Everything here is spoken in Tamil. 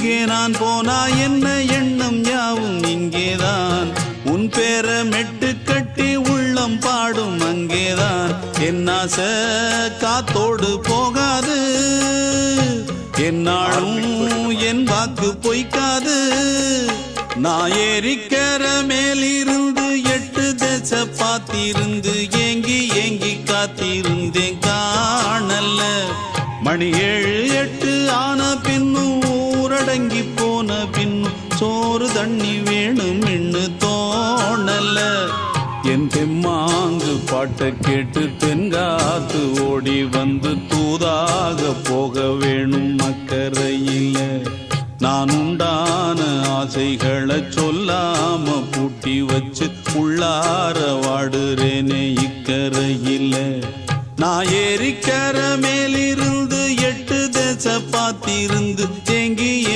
எங்கே நான் போனா என்ன எண்ணம் யாவும் இங்கேதான் உன் பேர மெட்டு கட்டி உள்ளம் பாடும் அங்கேதான் என் ஆசை காத்தோடு போகாது என்னாலும் என் வாக்கு பொய்க்காது நான் ஏறிக்கிற மேலிருந்து 8 தேச பார்த்திருந்து ஏங்கி ஏங்கி காத்திருந்தேன் காணல மணி 7 8 ஆன பின்னும் ஊரடங்கி போன பின்னும் சோறு தண்ணி வேணும் என்று தோணல என் தெம்மாங்கு பாட்டை கேட்டு தென்காத்து ஓடி வந்து தூதாக போக வேணும் அக்கறையில நான் உண்டான ஆசைகளை சொல்லாம பூட்டி வச்சு உள்ளார வாடுறேனே இக்கரையில நான் ஏறிக்கிற மேலிருந்து 8 தேச பார்த்திருந்து ஏங்கி ஏங்கி